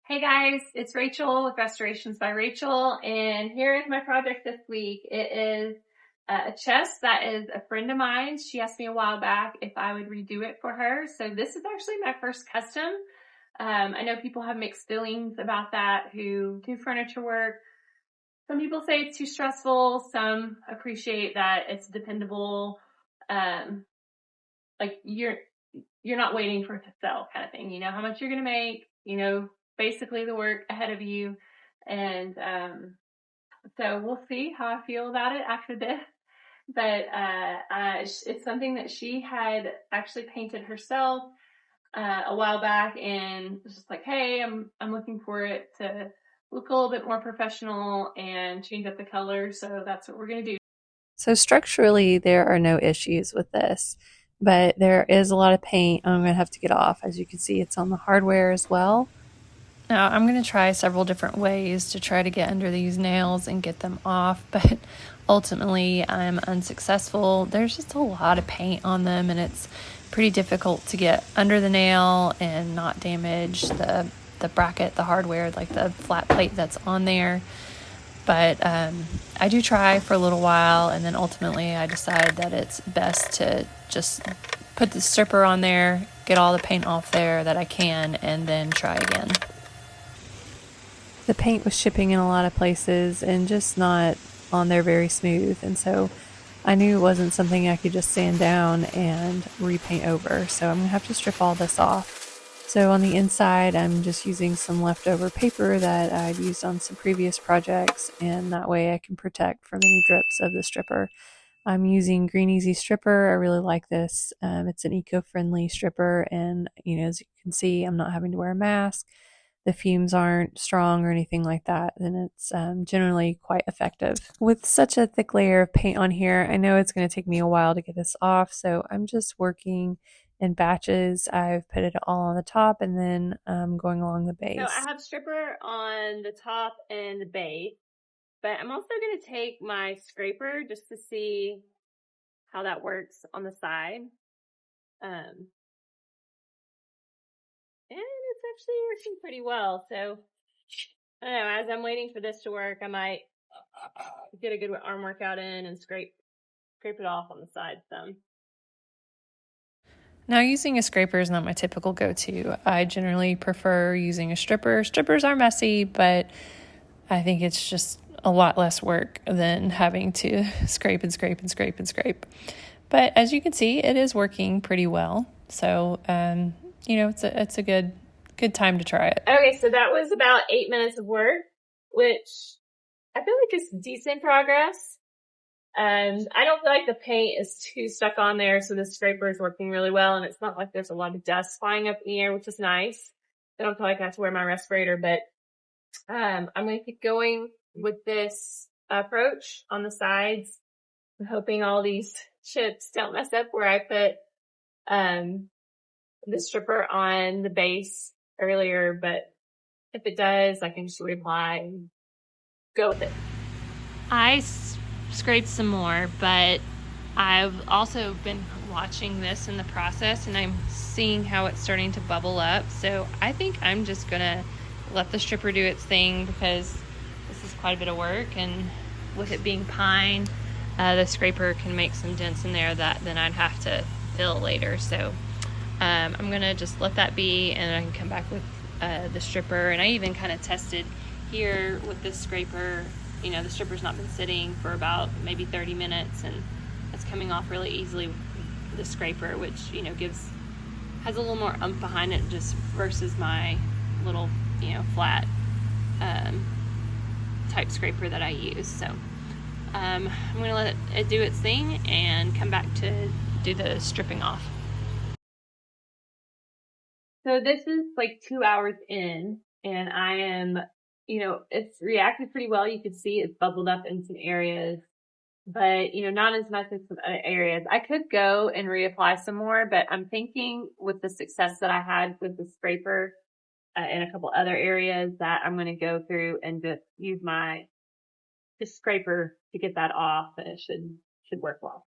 Hey guys, it's Rachel with Restorations by Rachel, and here is my project this week. It is a chest that is a friend of mine. She asked me a while back if I would redo it for her, so this is actually my first custom. I know people have mixed feelings about that who do furniture work. Some people say it's too stressful, some appreciate that it's dependable, like you're not waiting for it to sell kind of thing. You know how much you're going to make, basically the work ahead of you. And so we'll see how I feel about it after this. But it's something that she had actually painted herself a while back, and was just like, hey, I'm looking for it to look a little bit more professional and change up the color. So that's what we're going to do. So structurally, there are no issues with this, but there is a lot of paint I'm going to have to get off. As you can see, it's on the hardware as well. Now, I'm going to try several different ways to try to get under these nails and get them off, but ultimately I'm unsuccessful. There's just a lot of paint on them, and it's pretty difficult to get under the nail and not damage the bracket, the hardware, like the flat plate that's on there. But I do try for a little while, and then ultimately I decide that it's best to just put the stripper on there, get all the paint off there that I can, and then try again. The paint was chipping in a lot of places and just not on there very smooth, and so I knew it wasn't something I could just sand down and repaint over, so I'm going to have to strip all this off. So on the inside, I'm just using some leftover paper that I've used on some previous projects, and that way I can protect from any drips of the stripper. I'm using Green Easy Stripper. I really like this. It's an eco-friendly stripper, and as you can see, I'm not having to wear a mask. The fumes aren't strong or anything like that, and it's generally quite effective. With such a thick layer of paint on here, I know it's going to take me a while to get this off, so I'm just working in batches. I've put it all on the top and then going along the base. So I have stripper on the top and the base, but I'm also going to take my scraper just to see how that works on the side. And it's actually working pretty well. So I don't know, as I'm waiting for this to work, I might get a good arm workout in and scrape it off on the side some. Now, using a scraper is not my typical go-to. I generally prefer using a stripper. Strippers are messy, but I think it's just a lot less work than having to scrape and scrape and scrape and scrape. But as you can see, it is working pretty well. So, it's a good time to try it. Okay, so that was about 8 minutes of work, which I feel like is decent progress. And I don't feel like the paint is too stuck on there, so the scraper is working really well, and it's not like there's a lot of dust flying up in the air, which is nice. I don't feel like I have to wear my respirator, but I'm going to keep going with this approach on the sides. I'm hoping all these chips don't mess up where I put the stripper on the base earlier, but if it does, I can just reapply and go with it. I scraped some more, but I've also been watching this in the process, and I'm seeing how it's starting to bubble up. So I think I'm just gonna let the stripper do its thing, because this is quite a bit of work, and with it being pine, the scraper can make some dents in there that then I'd have to fill later. So I'm gonna just let that be, and I can come back with the stripper. And I even kind of tested here with this scraper. The stripper's not been sitting for about maybe 30 minutes, and it's coming off really easily with the scraper, which has a little more oomph behind it just versus my little flat type scraper that I use. So I'm gonna let it do its thing and come back to do the stripping off. So this is like 2 hours in, and I am, it's reacted pretty well. You can see it's bubbled up in some areas, but, not as much as some other areas. I could go and reapply some more, but I'm thinking with the success that I had with the scraper in a couple other areas, that I'm going to go through and just use the scraper to get that off, and it should work well.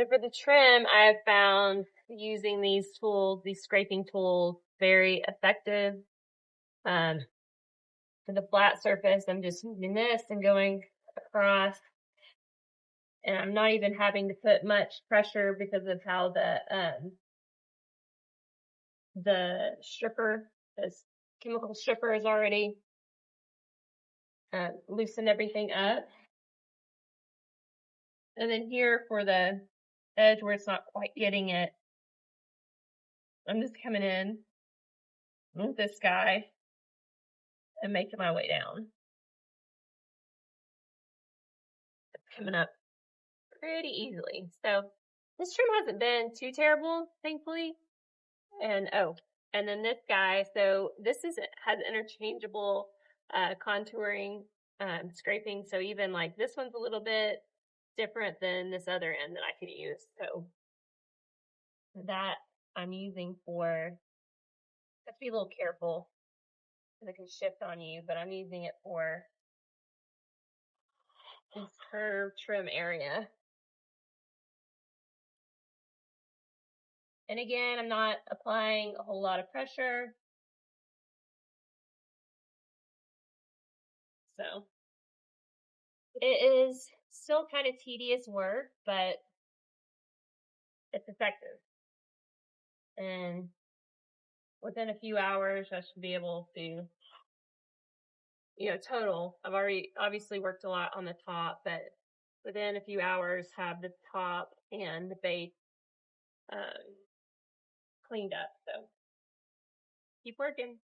for the trim, I have found using these tools, these scraping tools, very effective. For the flat surface, I'm just using this and going across, and I'm not even having to put much pressure because of how the stripper, this chemical stripper, is already loosened everything up. And then here for the edge where it's not quite getting it, I'm just coming in with this guy and making my way down. It's coming up pretty easily. So this trim hasn't been too terrible, thankfully. And and then this guy, so this has interchangeable contouring, scraping. So even like this one's a little bit different than this other end that I could use. So that I'm using for, have to be a little careful because it can shift on you, but I'm using it for this curved trim area. And again, I'm not applying a whole lot of pressure. So it is still kind of tedious work, but it's effective. And within a few hours, I should be able to, total. I've already obviously worked a lot on the top, but within a few hours, have the top and the base cleaned up. So keep working.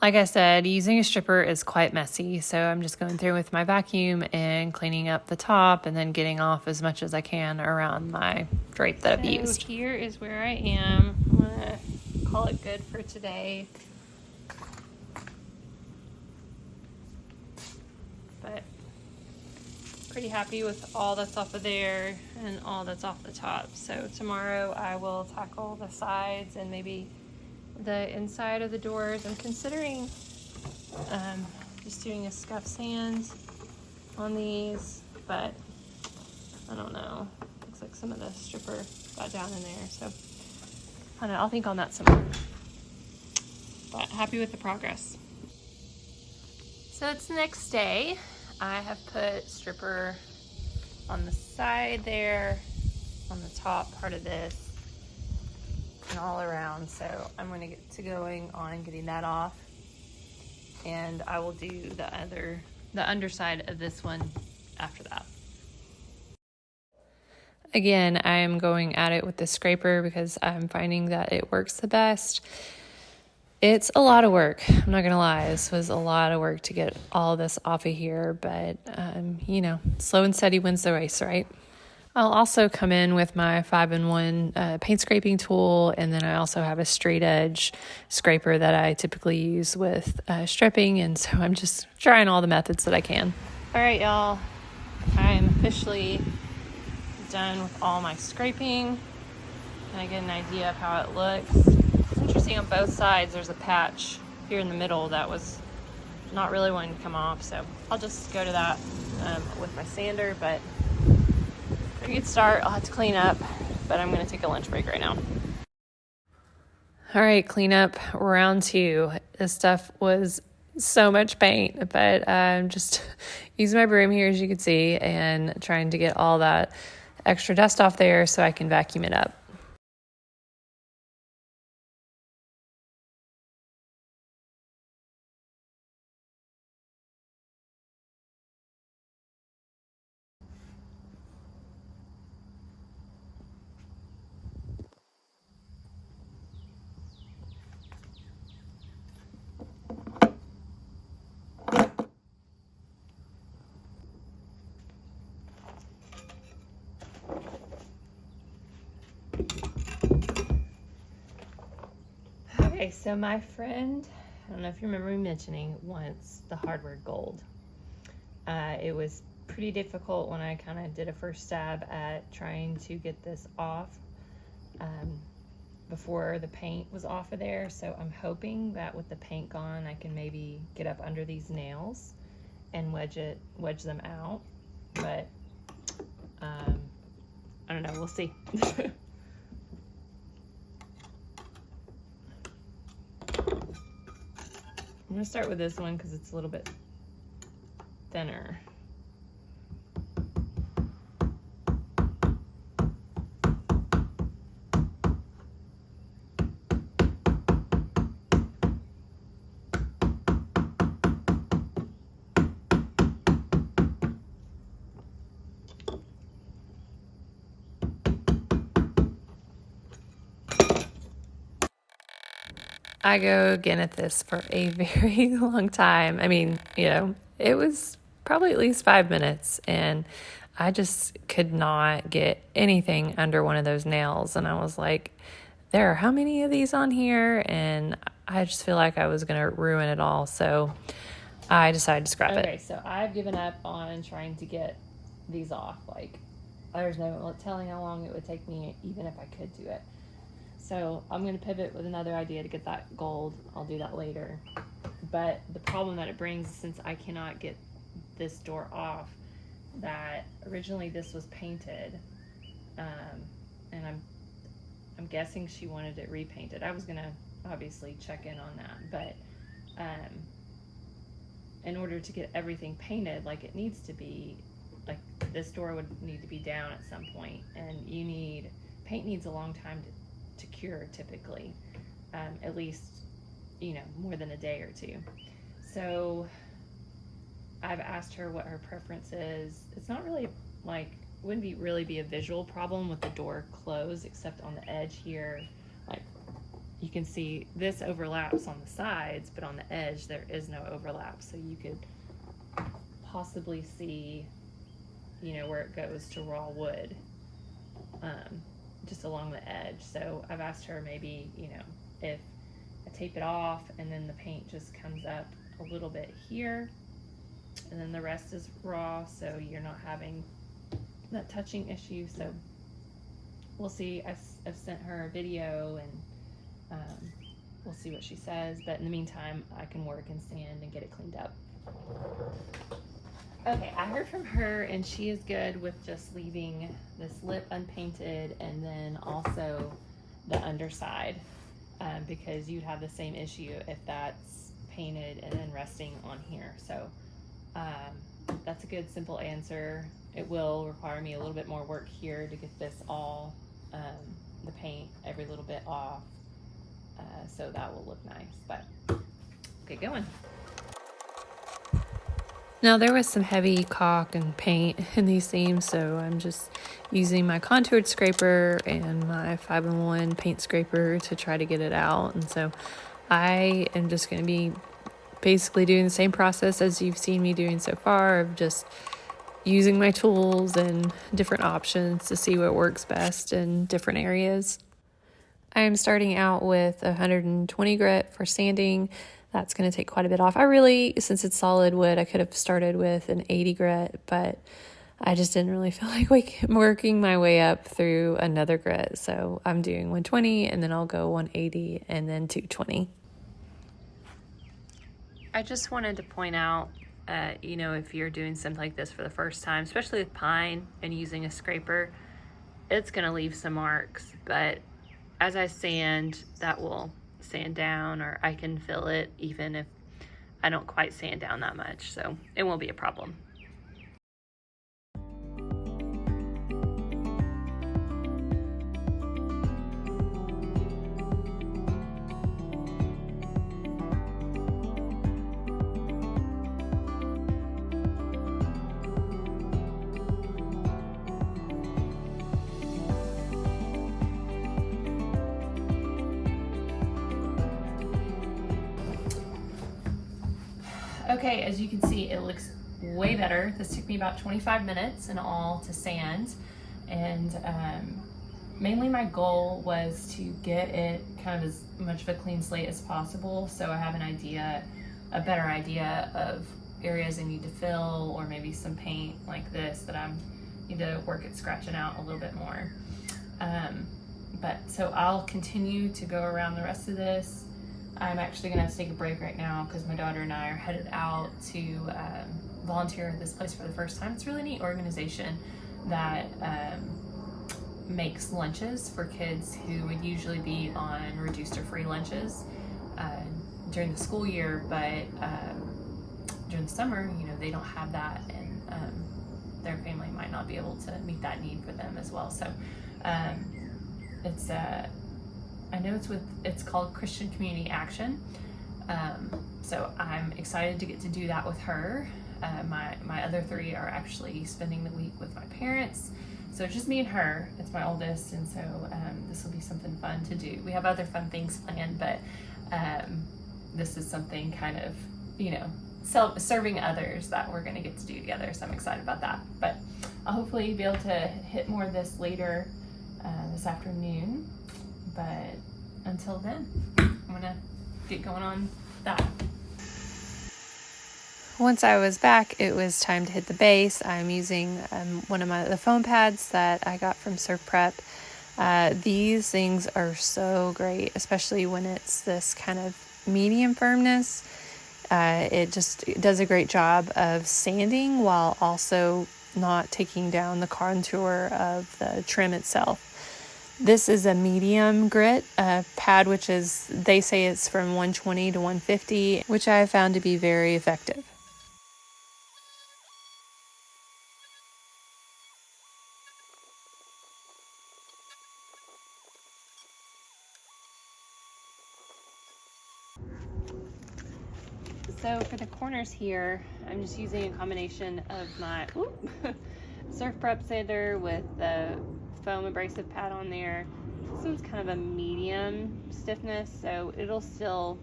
Like I said, using a stripper is quite messy, so I'm just going through with my vacuum and cleaning up the top and then getting off as much as I can around my drape that I've used. Here is where I am. I'm gonna call it good for today. But pretty happy with all that's off of there and all that's off the top. So tomorrow I will tackle the sides and maybe the inside of the doors. I'm considering just doing a scuff sand on these, but I don't know. Looks like some of the stripper got down in there, so I don't know. I'll think on that some more. But happy with the progress. So it's the next day. I have put stripper on the side there, on the top part of this, and all around. So I'm going to get to going on and getting that off, and I will do the underside of this one after that. Again, I'm going at it with the scraper because I'm finding that it works the best. It's a lot of work. I'm not going to lie. This was a lot of work to get all this off of here, but slow and steady wins the race, right? I'll also come in with my 5-in-1 paint scraping tool, and then I also have a straight edge scraper that I typically use with stripping, and so I'm just trying all the methods that I can. All right, y'all. I am officially done with all my scraping, and I get an idea of how it looks. It's interesting, on both sides there's a patch here in the middle that was not really wanting to come off, so I'll just go to that with my sander, but pretty good start. I'll have to clean up, but I'm going to take a lunch break right now. All right, cleanup round 2. This stuff was so much paint, but I'm just using my broom here, as you can see, and trying to get all that extra dust off there so I can vacuum it up. Okay, so my friend, I don't know if you remember me mentioning once, the hardware gold. It was pretty difficult when I kind of did a first stab at trying to get this off before the paint was off of there. So I'm hoping that with the paint gone, I can maybe get up under these nails and wedge them out. But I don't know, we'll see. I'm gonna start with this one because it's a little bit thinner. I go again at this for a very long time. I mean, you know, it was probably at least 5 minutes, and I just could not get anything under one of those nails. And I was like, there are how many of these on here? And I just feel like I was going to ruin it all. So I decided to scrap it. Okay, so I've given up on trying to get these off. Like, there's no telling how long it would take me, even if I could do it. So I'm going to pivot with another idea to get that gold. I'll do that later. But the problem that it brings, since I cannot get this door off, that originally this was painted, and I'm guessing she wanted it repainted. I was going to obviously check in on that, but in order to get everything painted like it needs to be, like this door would need to be down at some point, and paint needs a long time to cure typically, at least, you know, more than a day or two. So I've asked her what her preference is. It's not really like, wouldn't really be a visual problem with the door closed, except on the edge here. Like, you can see this overlaps on the sides, but on the edge there is no overlap, so you could possibly see, you know, where it goes to raw wood, just along the edge. So I've asked her maybe, you know, if I tape it off and then the paint just comes up a little bit here, and then the rest is raw, so you're not having that touching issue. So we'll see. I've sent her a video, and we'll see what she says. But in the meantime, I can work and sand and get it cleaned up. Okay, I heard from her, and she is good with just leaving this lip unpainted, and then also the underside, because you'd have the same issue if that's painted and then resting on here. So that's a good, simple answer. It will require me a little bit more work here to get this all, the paint, every little bit off, so that will look nice. But get going. Now there was some heavy caulk and paint in these seams, so I'm just using my contoured scraper and my 5-in-1 paint scraper to try to get it out. And so I am just going to be basically doing the same process as you've seen me doing so far, of just using my tools and different options to see what works best in different areas. I am starting out with 120 grit for sanding. That's going to take quite a bit off. Since it's solid wood, I could have started with an 80 grit, but I just didn't really feel like working my way up through another grit. So I'm doing 120, and then I'll go 180 and then 220. I just wanted to point out, you know, if you're doing something like this for the first time, especially with pine and using a scraper, it's going to leave some marks, but as I sand, that will sand down, or I can fill it even if I don't quite sand down that much, so it won't be a problem. Okay, as you can see, it looks way better. This took me about 25 minutes in all to sand, and mainly my goal was to get it kind of as much of a clean slate as possible, so I have a better idea of areas I need to fill, or maybe some paint like this that I need to work at scratching out a little bit more. But so I'll continue to go around the rest of this. I'm actually gonna have to take a break right now because my daughter and I are headed out to volunteer at this place for the first time. It's a really neat organization that makes lunches for kids who would usually be on reduced or free lunches during the school year, but during the summer, you know, they don't have that, and their family might not be able to meet that need for them as well. So it's I know it's called Christian Community Action. So I'm excited to get to do that with her. My other three are actually spending the week with my parents. So it's just me and her. It's my oldest, and so this will be something fun to do. We have other fun things planned, but this is something kind of, you know, serving others that we're going to get to do together. So I'm excited about that. But I'll hopefully be able to hit more of this later this afternoon. But until then, I'm going to get going on that. Once I was back, it was time to hit the base. I'm using one of the foam pads that I got from Surf Prep. These things are so great, especially when it's this kind of medium firmness. It does a great job of sanding while also not taking down the contour of the trim itself. This is a medium grit pad, which is, they say it's from 120 to 150, which I have found to be very effective. So for the corners here, I'm just using a combination of my Surf Prep sander with the foam abrasive pad on there. This one's kind of a medium stiffness, so it'll still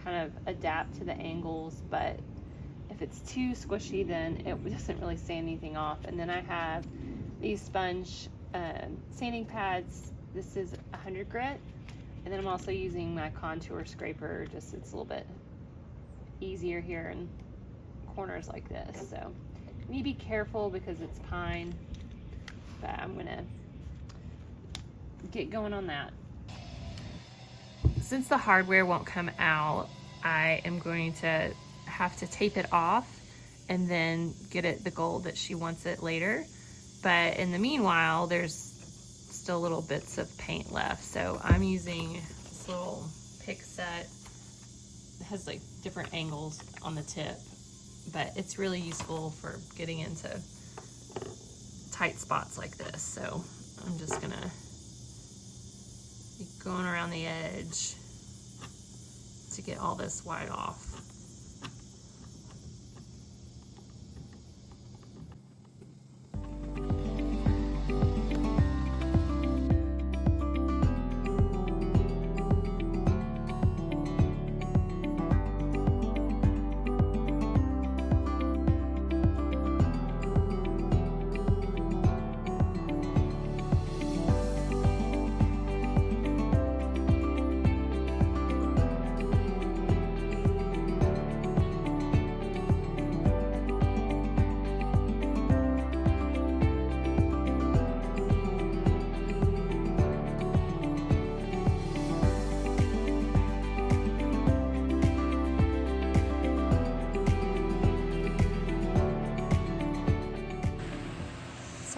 kind of adapt to the angles, but if it's too squishy, then it doesn't really sand anything off. And then I have these sponge sanding pads. This is 100 grit, and then I'm also using my contour scraper, just it's a little bit easier here in corners like this. So you need to be careful because it's pine, but I'm gonna get going on that. Since the hardware won't come out, I am going to have to tape it off and then get it the gold that she wants it later. But in the meanwhile, there's still little bits of paint left. So I'm using this little pick set. It has like different angles on the tip, but it's really useful for getting into tight spots like this. So I'm just gonna be going around the edge to get all this white off.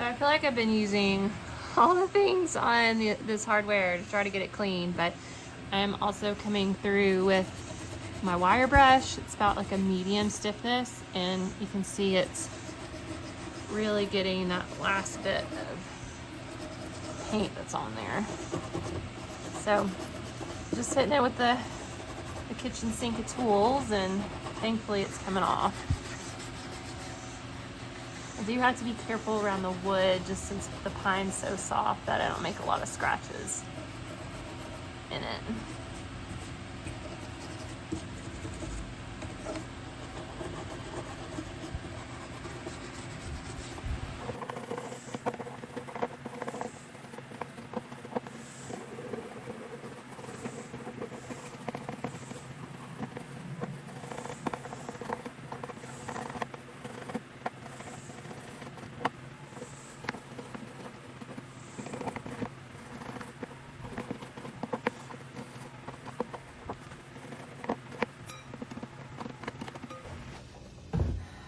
I feel like I've been using all the things on this hardware to try to get it clean, but I'm also coming through with my wire brush. It's about like a medium stiffness, and you can see it's really getting that last bit of paint that's on there. So just hitting it with the kitchen sink of tools, and thankfully it's coming off. I do have to be careful around the wood just since the pine's so soft that I don't make a lot of scratches in it.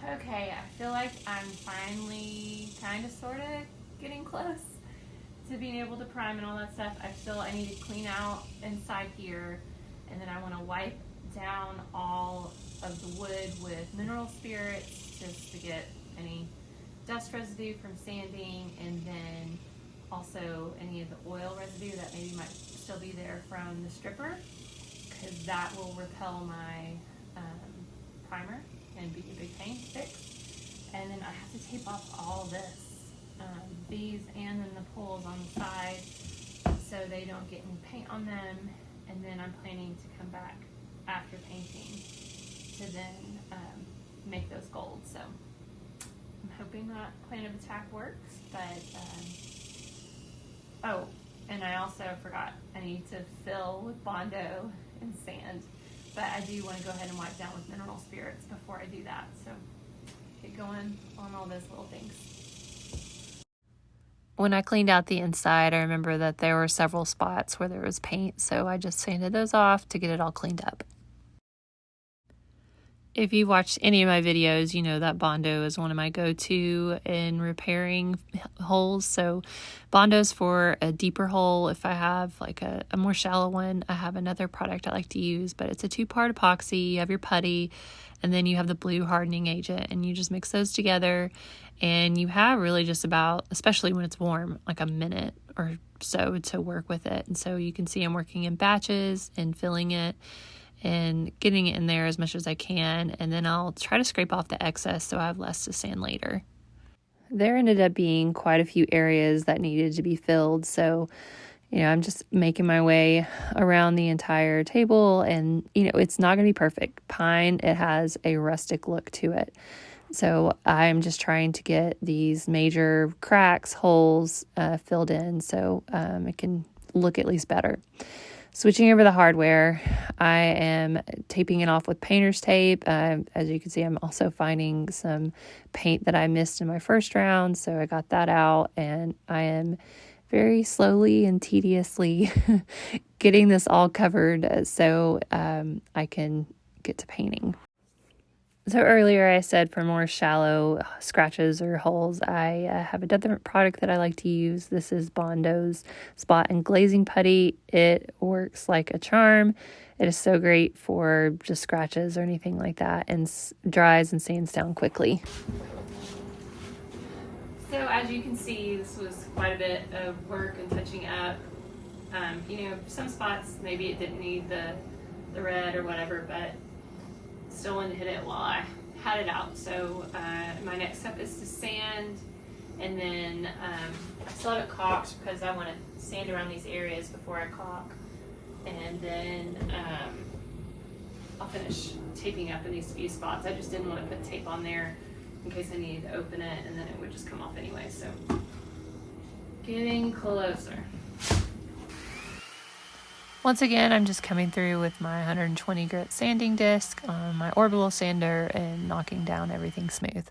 Okay, I feel like I'm finally kind of sort of getting close to to being able to prime and all that stuff, I need to clean out inside here, and then I want to wipe down all of the wood with mineral spirits just to get any dust residue from sanding, and then also any of the oil residue that maybe might still be there from the stripper, because that will repel my primer and be a big pain to fix. And then I have to tape off all this, these and then the poles on the side, so they don't get any paint on them. And then I'm planning to come back after painting to then make those gold. So I'm hoping that plan of attack works. But oh, and I also forgot, I need to fill with Bondo and sand, but I do want to go ahead and wipe down with mineral spirits before I do that. So get going on all those little things. When I cleaned out the inside, I remember that there were several spots where there was paint, so I just sanded those off to get it all cleaned up. If you've watched any of my videos, you know that Bondo is one of my go-to in repairing holes. So Bondo's for a deeper hole. If I have like a more shallow one, I have another product I like to use, but it's a 2-part epoxy. You have your putty, and then you have the blue hardening agent, and you just mix those together, and you have really just about, especially when it's warm, like a minute or so to work with it. And so you can see I'm working in batches and filling it and getting it in there as much as I can, and then I'll try to scrape off the excess so I have less to sand later. There ended up being quite a few areas that needed to be filled, so I'm just making my way around the entire table, and it's not going to be perfect. Pine, it has a rustic look to it, so I'm just trying to get these major cracks, holes filled in so it can look at least better. Switching over the hardware, I am taping it off with painter's tape. As you can see, I'm also finding some paint that I missed in my first round, so I got that out, and I am very slowly and tediously getting this all covered so I can get to painting. So earlier I said for more shallow scratches or holes, I have a different product that I like to use. This is Bondo's Spot and Glazing Putty. It works like a charm. It is so great for just scratches or anything like that, and dries and sands down quickly. So as you can see, this was quite a bit of work and touching up. Some spots maybe it didn't need the red or whatever, but still wanted to hit it while I had it out. So my next step is to sand, and then I still have it caulked because I want to sand around these areas before I caulk, and then I'll finish taping up in these few spots. I just didn't want to put tape on there in case I needed to open it, and then it would just come off anyway. So getting closer. Once again, I'm just coming through with my 120 grit sanding disc on my orbital sander and knocking down everything smooth.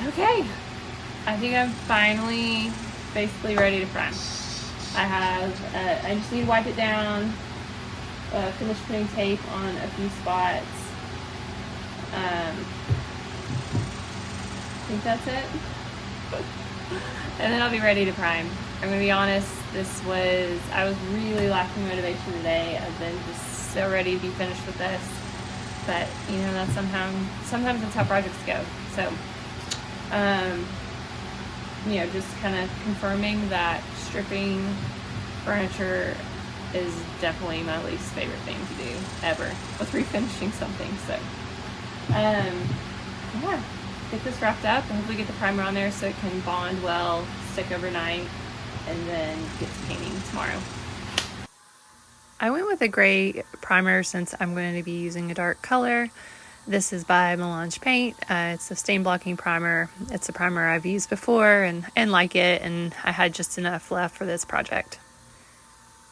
Okay, I think I'm finally basically ready to prime. I just need to wipe it down, finish putting tape on a few spots. I think that's it. And then I'll be ready to prime. I'm gonna be honest, I was really lacking motivation today. I've been just so ready to be finished with this. But that's sometimes that's how projects go. So just kind of confirming that stripping furniture is definitely my least favorite thing to do ever with refinishing something. So get this wrapped up and hopefully get the primer on there so it can bond well, stick overnight, and then get to painting tomorrow. I went with a gray primer since I'm going to be using a dark color. This is by Melange Paint. It's a stain blocking primer. It's a primer I've used before and like it, and I had just enough left for this project.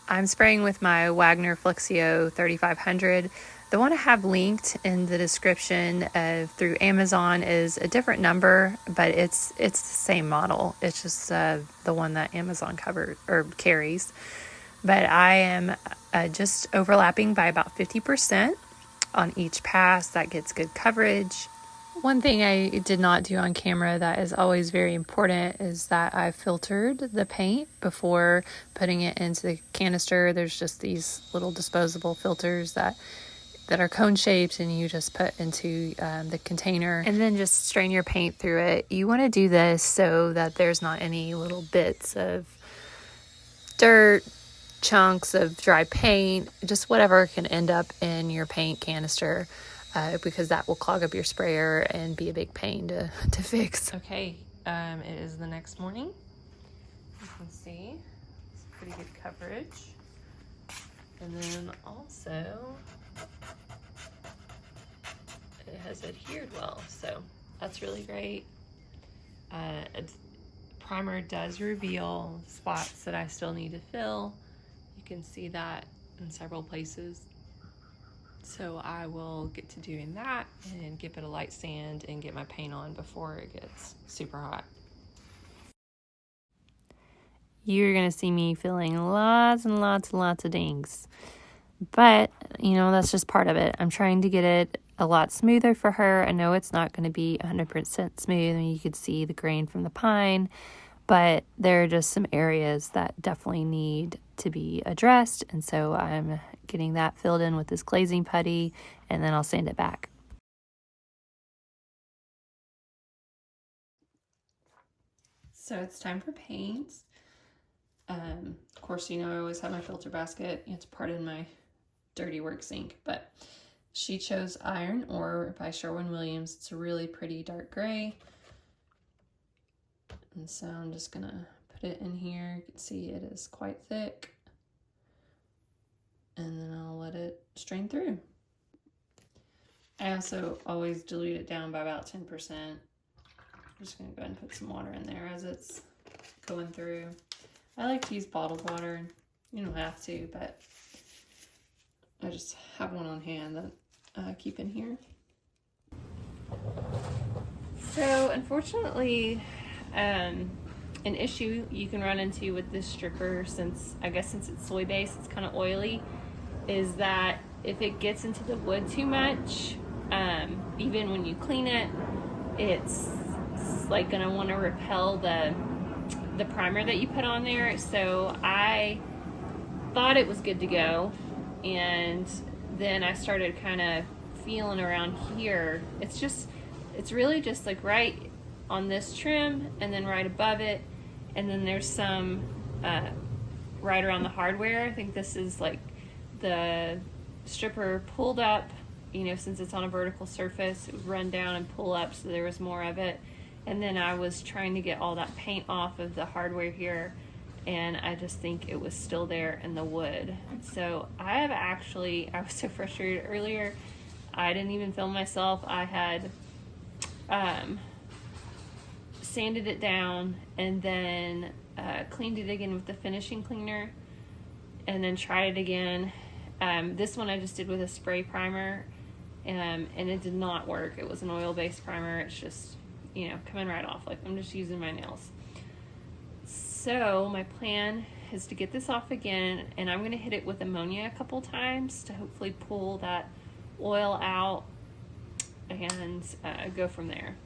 I'm spraying with my Wagner Flexio 3500. The one I have linked in the description through Amazon is a different number, but it's the same model. It's just the one that Amazon covers or carries. But I am just overlapping by about 50% on each pass. That gets good coverage. One thing I did not do on camera that is always very important is that I filtered the paint before putting it into the canister. There's just these little disposable filters that are cone shaped, and you just put into the container and then just strain your paint through it. You want to do this so that there's not any little bits of dirt, chunks of dry paint, just whatever can end up in your paint canister, because that will clog up your sprayer and be a big pain to fix. Okay, it is the next morning. You can see it's pretty good coverage. And then also it has adhered well, so that's really great. Primer does reveal spots that I still need to fill. You can see that in several places. So I will get to doing that and give it a light sand and get my paint on before it gets super hot. You're gonna see me filling lots and lots and lots of dings. But, you know, that's just part of it. I'm trying to get it a lot smoother for her. I know it's not going to be 100% smooth. I mean, you could see the grain from the pine, but there are just some areas that definitely need to be addressed. And so I'm getting that filled in with this glazing putty, and then I'll sand it back. So it's time for paint. Of course, you know, I always have my filter basket. You have to pardon my dirty work sink, but she chose Iron Ore by Sherwin-Williams. It's a really pretty dark gray. And so I'm just gonna put it in here. You can see it is quite thick. And then I'll let it strain through. I also always dilute it down by about 10%. I'm just gonna go ahead and put some water in there as it's going through. I like to use bottled water. You don't have to, but I just have one on hand that I keep in here. So unfortunately, an issue you can run into with this stripper, since it's soy based, it's kind of oily, is that if it gets into the wood too much, even when you clean it, it's like gonna want to repel the primer that you put on there. So I thought it was good to go, and then I started kind of feeling around here. It's really just like right on this trim, and then right above it, and then there's some right around the hardware. I think this is like the stripper pulled up, you know, since it's on a vertical surface, it would run down and pull up, so there was more of it. And then I was trying to get all that paint off of the hardware here, and I just think it was still there in the wood. So I was so frustrated earlier, I didn't even film myself. I had sanded it down and then cleaned it again with the finishing cleaner, and then tried it again. This one I just did with a spray primer, and it did not work. It was an oil-based primer. It's just, you know, coming right off. Like, I'm just using my nails. So my plan is to get this off again, and I'm going to hit it with ammonia a couple times to hopefully pull that oil out and go from there.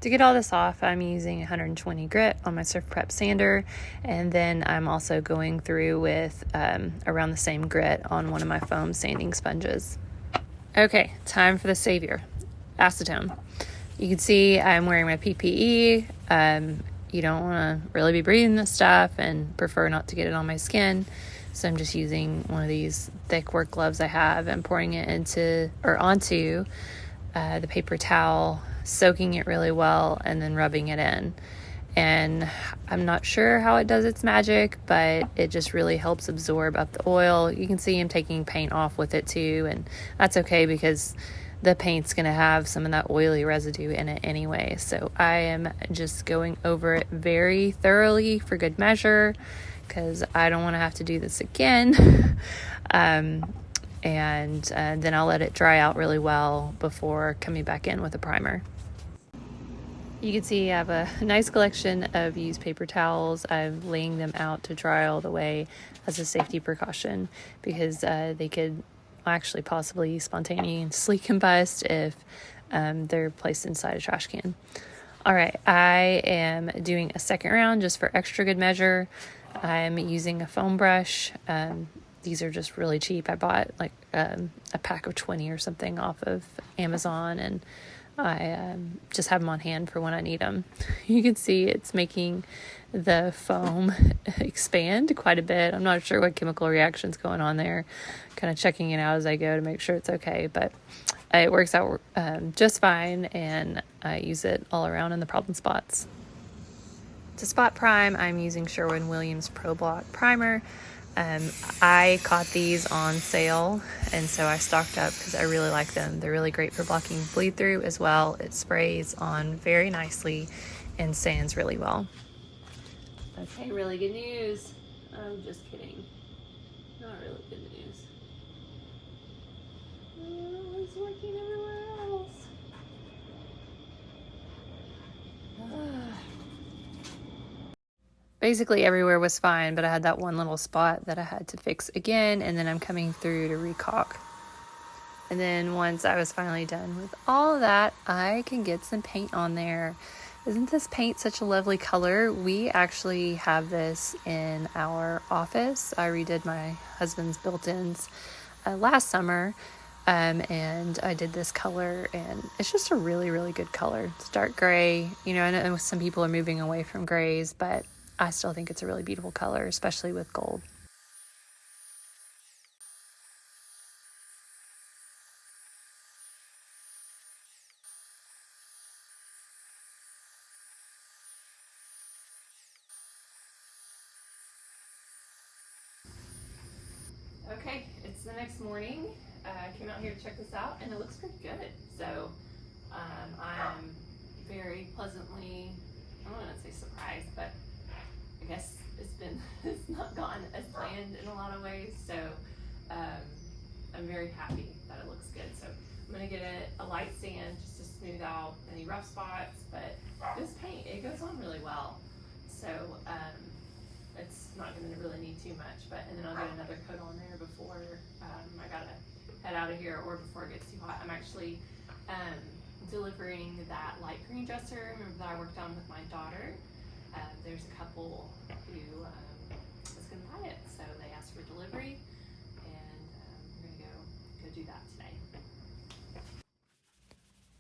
To get all this off, I'm using 120 grit on my Surf Prep sander, and then I'm also going through with around the same grit on one of my foam sanding sponges. Okay, time for the savior, acetone. You can see I'm wearing my PPE. You don't want to really be breathing this stuff and prefer not to get it on my skin. So I'm just using one of these thick work gloves I have and pouring it onto the paper towel, soaking it really well, and then rubbing it in. and I'm not sure how it does its magic, but it just really helps absorb up the oil. You can see I'm taking paint off with it too, and that's okay because the paint's going to have some of that oily residue in it anyway. So I am just going over it very thoroughly for good measure because I don't want to have to do this again. And then I'll let it dry out really well before coming back in with a primer. You can see I have a nice collection of used paper towels. I'm laying them out to dry all the way as a safety precaution because they could actually possibly spontaneously combust if they're placed inside a trash can. All right, I am doing a second round just for extra good measure. I'm using a foam brush. These are just really cheap. I bought like a pack of 20 or something off of Amazon, and I just have them on hand for when I need them. You can see it's making the foam expand quite a bit. I'm not sure what chemical reaction's going on there. Kind of checking it out as I go to make sure it's okay, but it works out just fine, and I use it all around in the problem spots. To spot prime, I'm using Sherwin-Williams Pro Block Primer. I caught these on sale, and so I stocked up because I really like them. They're really great for blocking bleed through as well. It sprays on very nicely and sands really well. Okay, really good news. I'm just kidding. Not really good news. Oh, it's working everywhere else. Basically everywhere was fine, but I had that one little spot that I had to fix again, and then I'm coming through to recaulk. And then once I was finally done with all of that, I can get some paint on there. Isn't this paint such a lovely color? We actually have this in our office. I redid my husband's built-ins last summer, and I did this color, and it's just a really, really good color. It's dark gray. You know, I know some people are moving away from grays, but I still think it's a really beautiful color, especially with gold. Okay, it's the next morning. I came out here to check this out, and it looks pretty good. So I'm very pleasantly, I don't want to say surprised, but I guess it's not gone as planned in a lot of ways. So I'm very happy that it looks good. So I'm gonna get a light sand just to smooth out any rough spots, but this paint, it goes on really well. So it's not gonna really need too much, and then I'll get another coat on there before I gotta head out of here, or before it gets too hot. I'm actually delivering that light green dresser, remember that I worked on with my daughter. There's a couple who was gonna buy it, so they asked for delivery, and we're gonna go do that today.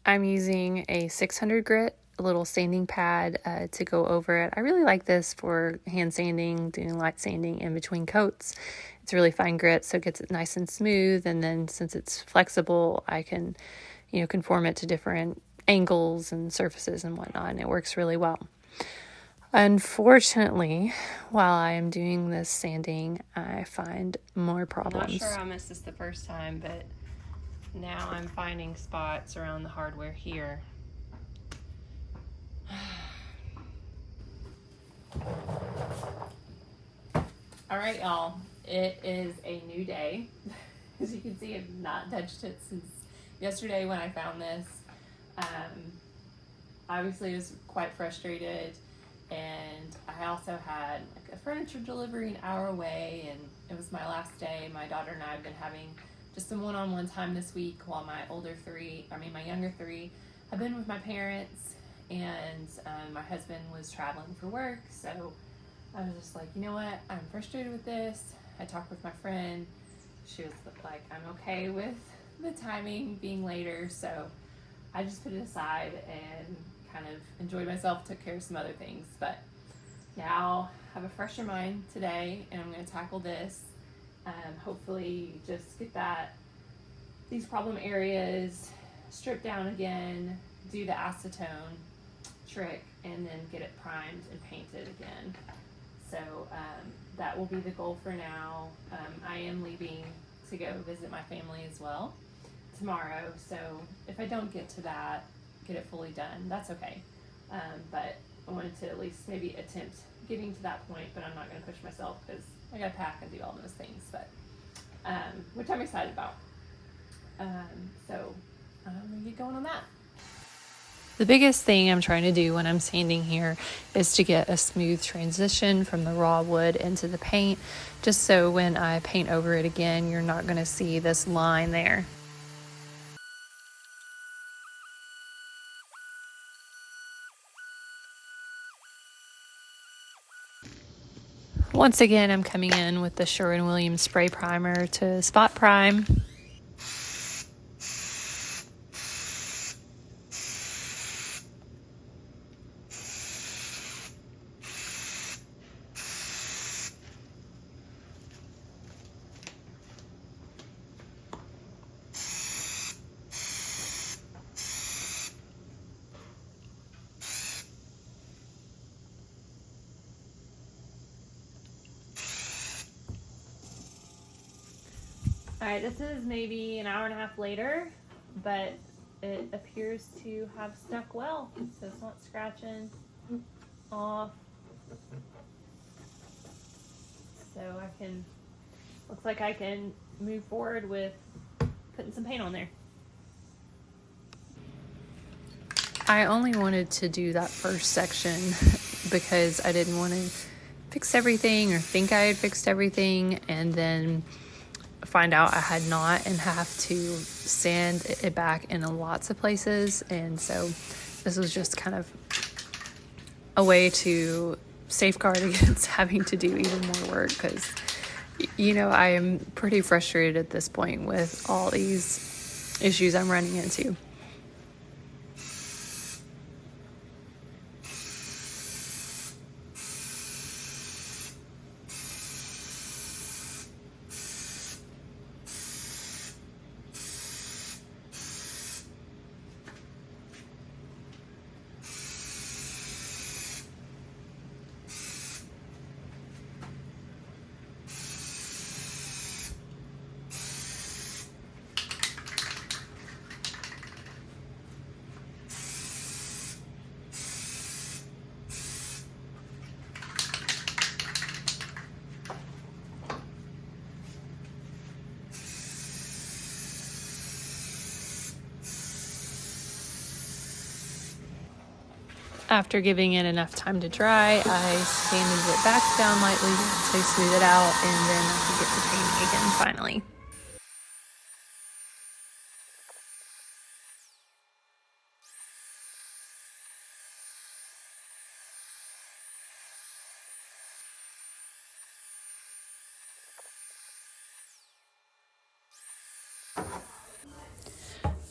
I'm using a 600 grit, a little sanding pad to go over it. I really like this for hand sanding, doing light sanding in between coats. It's really fine grit, so it gets it nice and smooth, and then since it's flexible, I can, conform it to different angles and surfaces and whatnot, and it works really well. Unfortunately, while I am doing this sanding, I find more problems. I'm not sure I missed this the first time, but now I'm finding spots around the hardware here. All right, y'all, it is a new day. As you can see, I've not touched it since yesterday when I found this. Obviously, I was quite frustrated, and I also had a furniture delivery an hour away, and it was my last day. My daughter and I have been having just some one-on-one time this week, while my younger three have been with my parents, and my husband was traveling for work. So I was just like, you know what, I'm frustrated with this. I talked with my friend. She was like, I'm okay with the timing being later. So I just put it aside and kind of enjoyed myself, took care of some other things. But now I have a fresher mind today, and I'm going to tackle this. Hopefully just get these problem areas stripped down again, do the acetone, trick and then get it primed and painted again. So that will be the goal for now. I am leaving to go visit my family as well tomorrow. So if I don't get to that, get it fully done, that's okay. But I wanted to at least maybe attempt getting to that point, but I'm not going to push myself because I got to pack and do all those things. But which I'm excited about. So I'm going to get going on that. The biggest thing I'm trying to do when I'm sanding here is to get a smooth transition from the raw wood into the paint, just so when I paint over it again, you're not going to see this line there. Once again, I'm coming in with the Sherwin-Williams spray primer to spot prime. Alright, this is maybe an hour and a half later, but it appears to have stuck well, so it's not scratching off. So looks like I can move forward with putting some paint on there. I only wanted to do that first section because I didn't want to fix everything or think I had fixed everything and then find out I had not and have to sand it back in lots of places. And so this was just kind of a way to safeguard against having to do even more work because, you know, I am pretty frustrated at this point with all these issues I'm running into. After giving it enough time to dry, I sanded it back down lightly to smooth it out, and then I could get to painting again finally.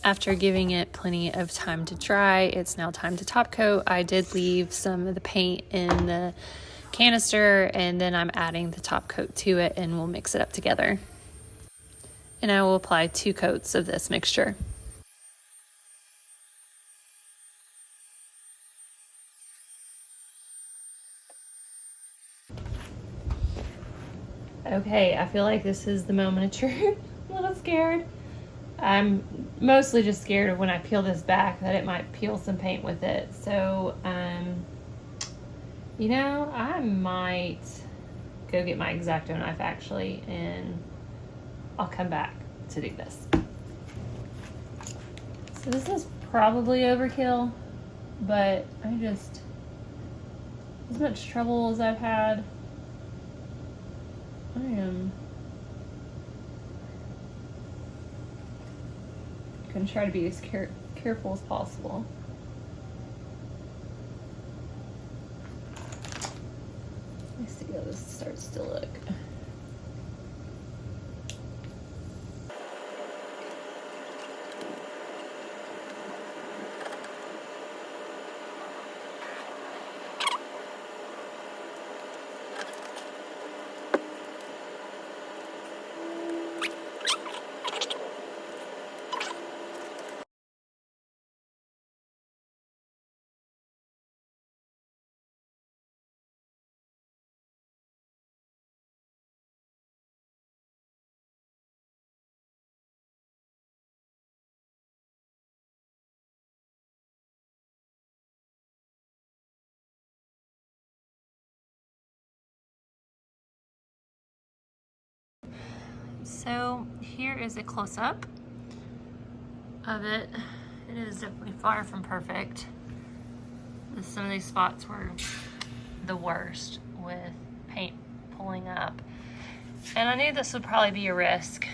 After giving it plenty of time to dry, it's now time to top coat. I did leave some of the paint in the canister, and then I'm adding the top coat to it, and we'll mix it up together. And I will apply 2 coats of this mixture. Okay, I feel like this is the moment of truth. I'm a little scared. I'm mostly just scared of when I peel this back that it might peel some paint with it. So, you know, I might go get my X-Acto knife actually, and I'll come back to do this. So this is probably overkill, but as much trouble as I've had, I am gonna try to be as careful as possible. Let me see how this starts to look. So here is a close-up of it. It is definitely far from perfect. Some of these spots were the worst with paint pulling up. And I knew this would probably be a risk,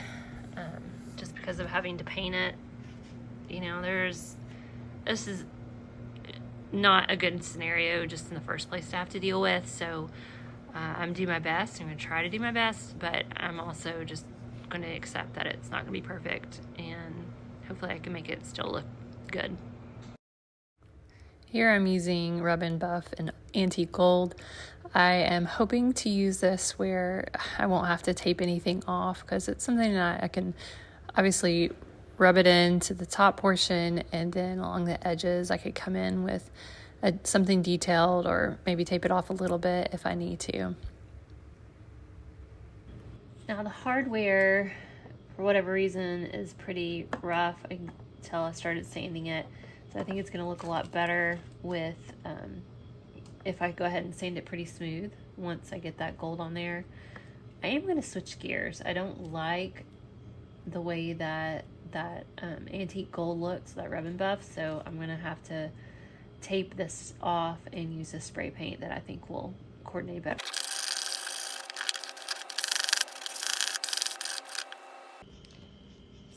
just because of having to paint it. You know, this is not a good scenario just in the first place to have to deal with. So I'm doing my best. I'm going to try to do my best, but I'm also just going to accept that it's not going to be perfect, and hopefully I can make it still look good. Here I'm using Rub and Buff in Antique Gold. I am hoping to use this where I won't have to tape anything off, because it's something that I can obviously rub it into the top portion, and then along the edges I could come in with something detailed, or maybe tape it off a little bit if I need to. Now the hardware, for whatever reason, is pretty rough. I can tell I started sanding it. So I think it's going to look a lot better with if I go ahead and sand it pretty smooth once I get that gold on there. I am going to switch gears. I don't like the way that antique gold looks, that Rub and Buff, so I'm going to have to tape this off and use a spray paint that I think will coordinate better.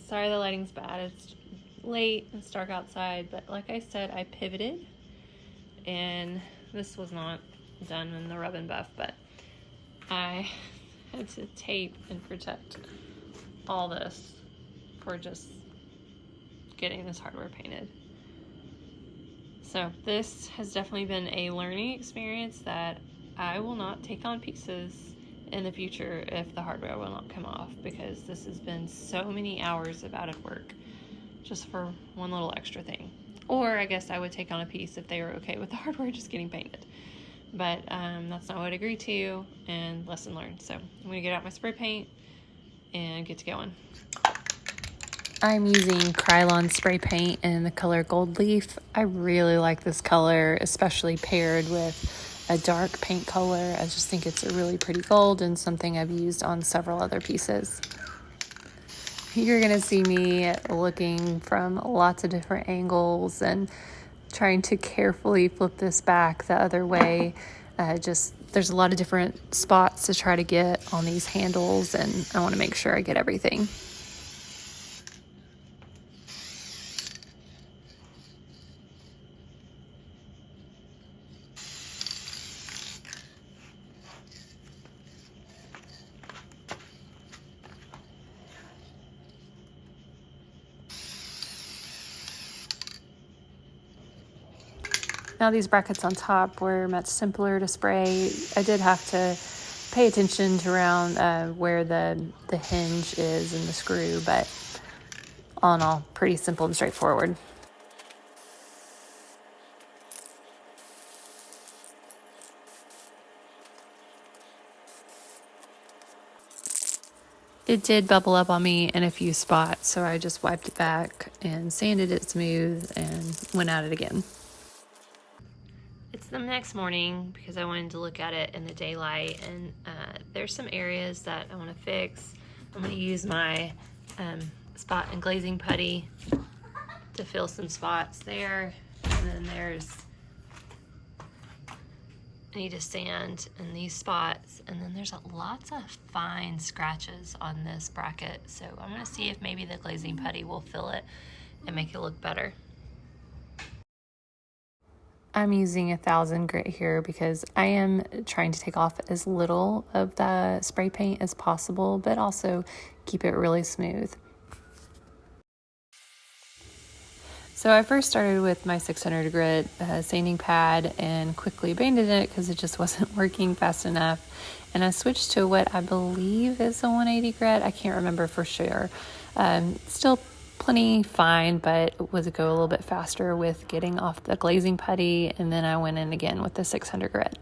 Sorry the lighting's bad. It's late, it's dark outside, but like I said, I pivoted, and this was not done in the Rub and Buff, but I had to tape and protect all this for just getting this hardware painted. So this has definitely been a learning experience that I will not take on pieces in the future if the hardware will not come off, because this has been so many hours of added work just for one little extra thing. Or I guess I would take on a piece if they were okay with the hardware just getting painted. But that's not what I agreed to, and lesson learned. So I'm gonna get out my spray paint and get to going. I'm using Krylon spray paint in the color Gold Leaf. I really like this color, especially paired with a dark paint color. I just think it's a really pretty gold, and something I've used on several other pieces. You're going to see me looking from lots of different angles and trying to carefully flip this back the other way. There's a lot of different spots to try to get on these handles, and I want to make sure I get everything. Now these brackets on top were much simpler to spray. I did have to pay attention to around where the hinge is and the screw, but all in all, pretty simple and straightforward. It did bubble up on me in a few spots, so I just wiped it back and sanded it smooth and went at it again. It's the next morning because I wanted to look at it in the daylight, and there's some areas that I want to fix. I'm going to use my spot and glazing putty to fill some spots there, and then I need to sand in these spots, and then there's lots of fine scratches on this bracket, so I'm going to see if maybe the glazing putty will fill it and make it look better. I'm using 1000 grit here because I am trying to take off as little of the spray paint as possible, but also keep it really smooth. So I first started with my 600 grit sanding pad and quickly abandoned it because it just wasn't working fast enough. And I switched to what I believe is a 180 grit. I can't remember for sure. Still plenty fine, but would go a little bit faster with getting off the glazing putty, and then I went in again with the 600 grit.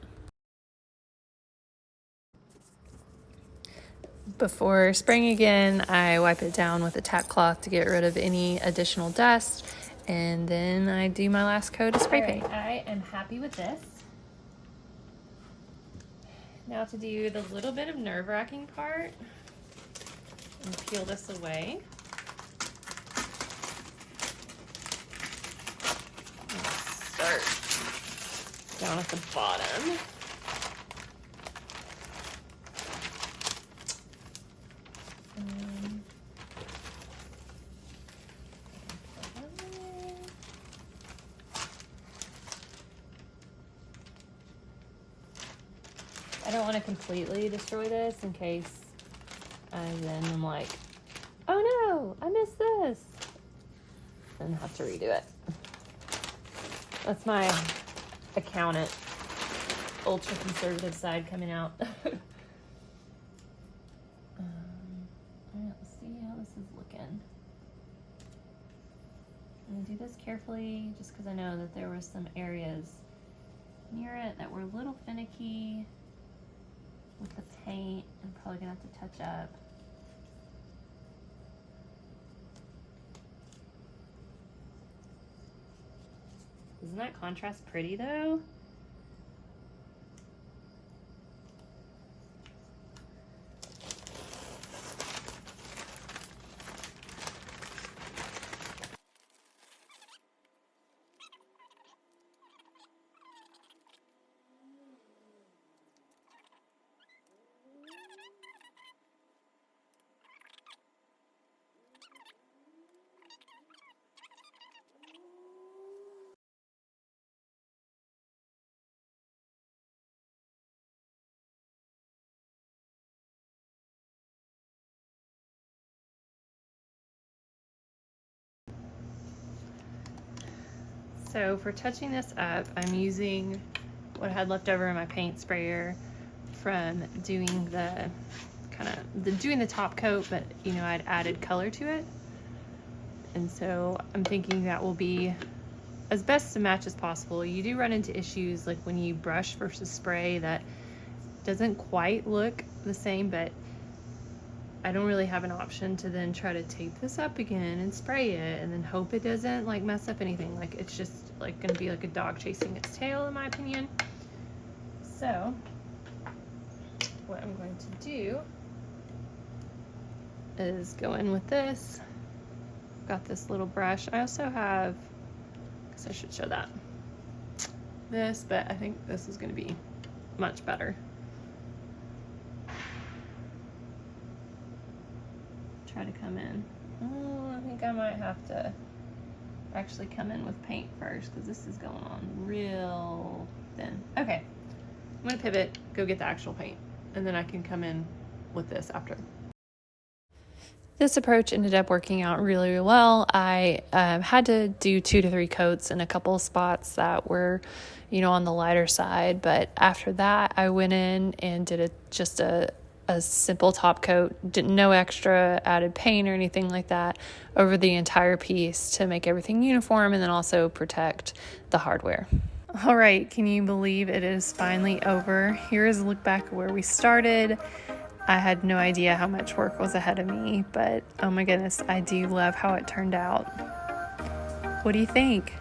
Before spraying again, I wipe it down with a tack cloth to get rid of any additional dust, and then I do my last coat of spray paint. I am happy with this. Now to do the little bit of nerve-wracking part. And peel this away. Let's start down at the bottom. I don't want to completely destroy this in case then I'm like, oh no, I missed this, and have to redo it. That's my accountant, ultra conservative side coming out. Alright, let's see how this is looking. I'm gonna do this carefully just because I know that there were some areas near it that were a little finicky with the paint. I'm probably gonna have to touch up. Isn't that contrast pretty though? So for touching this up, I'm using what I had left over in my paint sprayer from doing the doing the top coat, but you know, I'd added color to it. And so I'm thinking that will be as best to match as possible. You do run into issues like when you brush versus spray that doesn't quite look the same, but I don't really have an option to then try to tape this up again and spray it and then hope it doesn't like mess up anything. Like it's just like gonna be like a dog chasing its tail in my opinion. So what I'm going to do is go in with this. Got this little brush. I also have, I guess I should show that, this, but I think this is gonna be much better. Try to come in. Oh, I think I might have to actually come in with paint first because this is going on real thin. Okay, I'm gonna pivot, go get the actual paint, and then I can come in with this after. This approach ended up working out really, really well. I had to do 2 to 3 coats in a couple of spots that were, you know, on the lighter side, but after that I went in and did just a simple top coat, no extra added paint or anything like that over the entire piece to make everything uniform and then also protect the hardware. All right, can you believe it is finally over? Here is a look back at where we started. I had no idea how much work was ahead of me, but oh my goodness, I do love how it turned out. What do you think?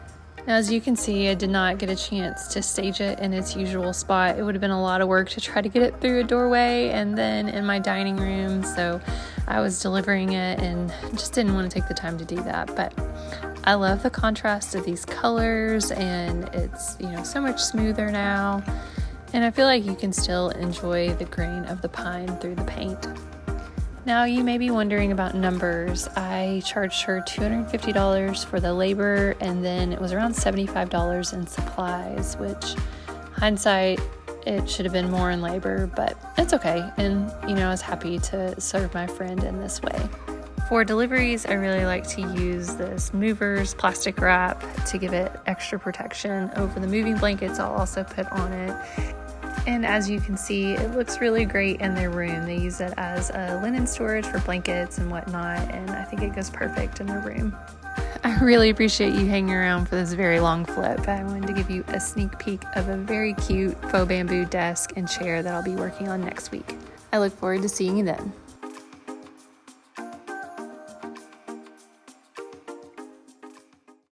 As you can see, I did not get a chance to stage it in its usual spot. It would have been a lot of work to try to get it through a doorway and then in my dining room, so I was delivering it and just didn't want to take the time to do that. But I love the contrast of these colors, and it's, you know, so much smoother now, and I feel like you can still enjoy the grain of the pine through the paint. Now you may be wondering about numbers. I charged her $250 for the labor, and then it was around $75 in supplies, which hindsight, it should have been more in labor, but it's okay. And you know, I was happy to serve my friend in this way. For deliveries, I really like to use this movers plastic wrap to give it extra protection over the moving blankets I'll also put on it. And as you can see, it looks really great in their room. They use it as a linen storage for blankets and whatnot, and I think it goes perfect in their room. I really appreciate you hanging around for this very long flip. I wanted to give you a sneak peek of a very cute faux bamboo desk and chair that I'll be working on next week. I look forward to seeing you then.